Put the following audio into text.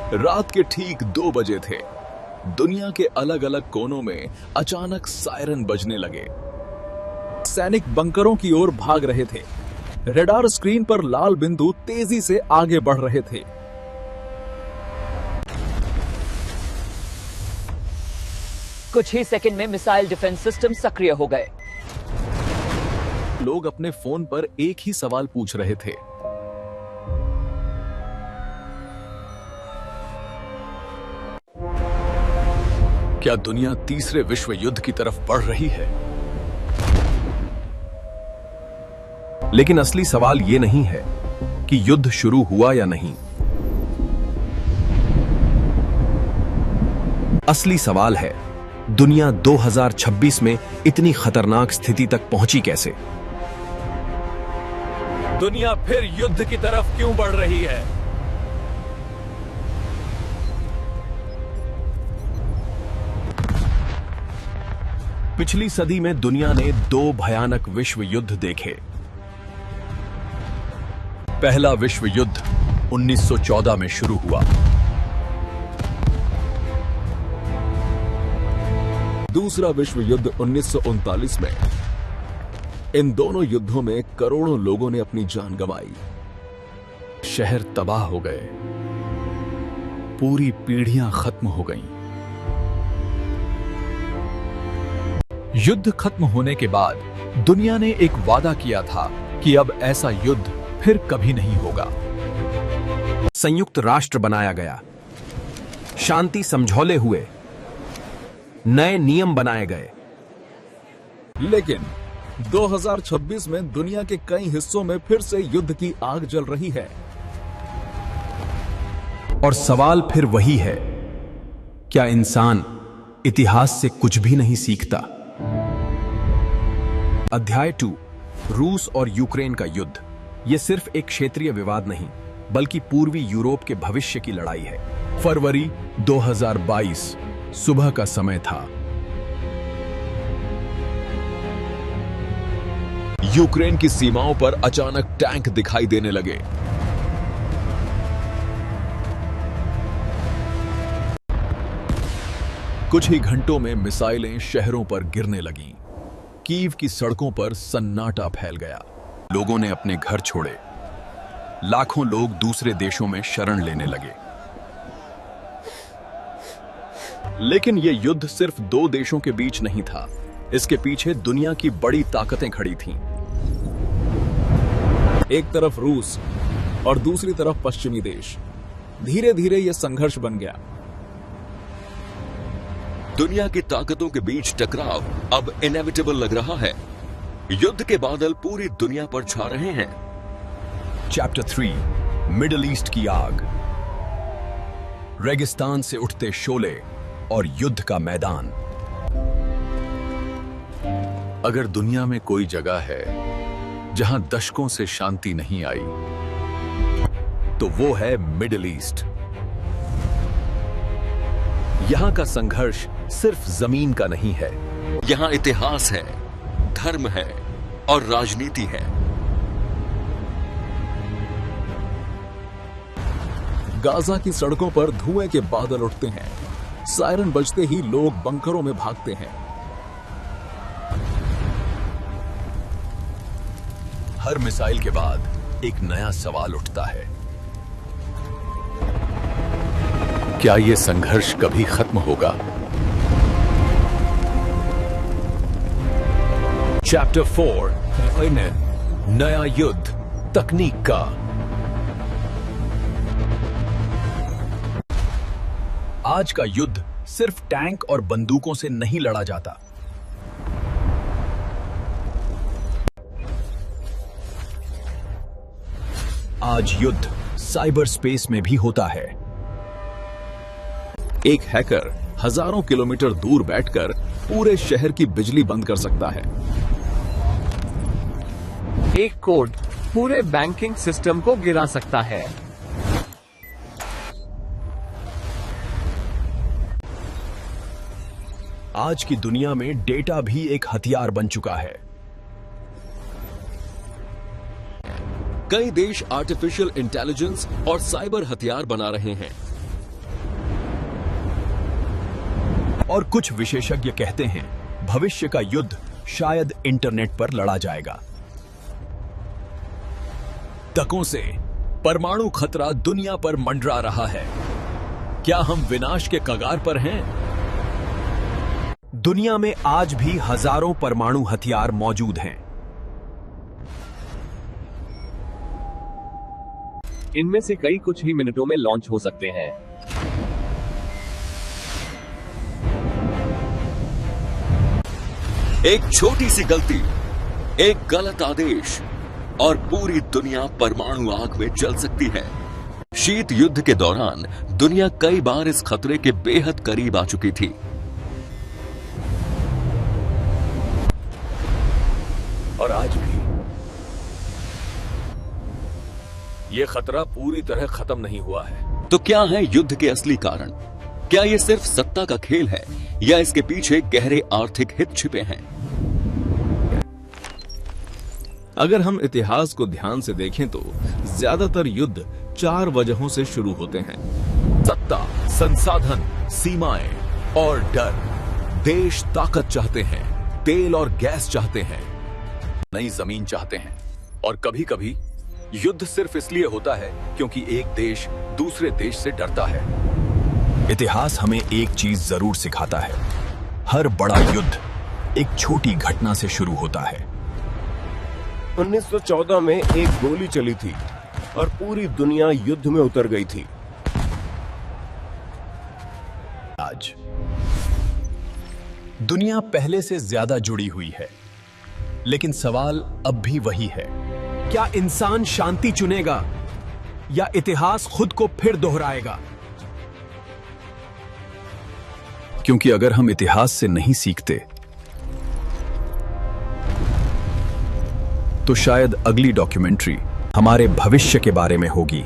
रात के ठीक 2 बजे थे। दुनिया के अलग अलग कोनों में अचानक सायरन बजने लगे। सैनिक बंकरों की ओर भाग रहे थे। रडार स्क्रीन पर लाल बिंदु तेजी से आगे बढ़ रहे थे। कुछ ही सेकंड में मिसाइल डिफेंस सिस्टम सक्रिय हो गए। लोग अपने फोन पर एक ही सवाल पूछ रहे थे। क्या दुनिया तीसरे विश्व युद्ध की तरफ बढ़ रही है? लेकिन असली सवाल यह नहीं है कि युद्ध शुरू हुआ या नहीं। असली सवाल है, दुनिया 2026 में इतनी खतरनाक स्थिति तक पहुंची कैसे? दुनिया फिर युद्ध की तरफ क्यों बढ़ रही है? पिछली सदी में दुनिया ने 2 भयानक विश्व युद्ध देखे। पहला विश्व युद्ध 1914 में शुरू हुआ। दूसरा विश्व युद्ध 1939 में। इन दोनों युद्धों में करोड़ों लोगों ने अपनी जान गंवाई। शहर तबाह हो गए। पूरी पीढ़ियां खत्म हो गईं। युद्ध खत्म होने के बाद दुनिया ने एक वादा किया था कि अब ऐसा युद्ध फिर कभी नहीं होगा। संयुक्त राष्ट्र बनाया गया, शांति समझौते हुए, नए नियम बनाए गए। लेकिन 2026 में दुनिया के कई हिस्सों में फिर से युद्ध की आग जल रही है। और सवाल फिर वही है, क्या इंसान इतिहास से कुछ भी नहीं सीखता? अध्याय 2, रूस और यूक्रेन का युद्ध। यह सिर्फ एक क्षेत्रीय विवाद नहीं, बल्कि पूर्वी यूरोप के भविष्य की लड़ाई है। फरवरी 2022 सुबह का समय था। यूक्रेन की सीमाओं पर अचानक टैंक दिखाई देने लगे। कुछ ही घंटों में मिसाइलें शहरों पर गिरने लगीं। कीव की सड़कों पर सन्नाटा फैल गया। लोगों ने अपने घर छोड़े। लाखों लोग दूसरे देशों में शरण लेने लगे। लेकिन यह युद्ध सिर्फ 2 देशों के बीच नहीं था। इसके पीछे दुनिया की बड़ी ताकतें खड़ी थीं। एक तरफ रूस और दूसरी तरफ पश्चिमी देश। धीरे धीरे यह संघर्ष बन गया। दुनिया की ताकतों के बीच टकराव अब इनेविटेबल लग रहा है। युद्ध के बादल पूरी दुनिया पर छा रहे हैं। चैप्टर 3, मिडिल ईस्ट की आग। रेगिस्तान से उठते शोले और युद्ध का मैदान। अगर दुनिया में कोई जगह है जहां दशकों से शांति नहीं आई, तो वो है मिडिल ईस्ट। यहां का संघर्ष सिर्फ जमीन का नहीं है। यहां इतिहास है, धर्म है और राजनीति है। गाजा की सड़कों पर धुएं के बादल उठते हैं। सायरन बजते ही लोग बंकरों में भागते हैं। हर मिसाइल के बाद एक नया सवाल उठता है, क्या यह संघर्ष कभी खत्म होगा? चैप्टर 4, नया युद्ध, तकनीक का। आज का युद्ध सिर्फ टैंक और बंदूकों से नहीं लड़ा जाता। आज युद्ध साइबर स्पेस में भी होता है। एक हैकर हजारों किलोमीटर दूर बैठकर पूरे शहर की बिजली बंद कर सकता है। एक कोड पूरे बैंकिंग सिस्टम को गिरा सकता है। आज की दुनिया में डेटा भी एक हथियार बन चुका है। कई देश आर्टिफिशियल इंटेलिजेंस और साइबर हथियार बना रहे हैं। और कुछ विशेषज्ञ कहते हैं भविष्य का युद्ध शायद इंटरनेट पर लड़ा जाएगा। तकों से परमाणु खतरा दुनिया पर मंडरा रहा है। क्या हम विनाश के कगार पर हैं? दुनिया में आज भी हजारों परमाणु हथियार मौजूद हैं। इनमें से कई कुछ ही मिनटों में लॉन्च हो सकते हैं। एक छोटी सी गलती, एक गलत आदेश और पूरी दुनिया परमाणु आग में जल सकती है। शीत युद्ध के दौरान दुनिया कई बार इस खतरे के बेहद करीब आ चुकी थी। और आज भी यह खतरा पूरी तरह खत्म नहीं हुआ है। तो क्या है युद्ध के असली कारण? क्या यह सिर्फ सत्ता का खेल है या इसके पीछे गहरे आर्थिक हित छिपे हैं? अगर हम इतिहास को ध्यान से देखें तो ज्यादातर युद्ध 4 वजहों से शुरू होते हैं: सत्ता, संसाधन, सीमाएं और डर। देश ताकत चाहते हैं, तेल और गैस चाहते हैं, नई जमीन चाहते हैं। और कभी कभी युद्ध सिर्फ इसलिए होता है क्योंकि एक देश दूसरे देश से डरता है। इतिहास हमें एक चीज जरूर सिखाता है: हर बड़ा युद्ध एक छोटी घटना से शुरू होता है। 1914 में एक गोली चली थी और पूरी दुनिया युद्ध में उतर गई थी। आज दुनिया पहले से ज्यादा जुड़ी हुई है, लेकिन सवाल अब भी वही है: क्या इंसान शांति चुनेगा या इतिहास खुद को फिर दोहराएगा? क्योंकि अगर हम इतिहास से नहीं सीखते तो शायद अगली डॉक्यूमेंट्री हमारे भविष्य के बारे में होगी।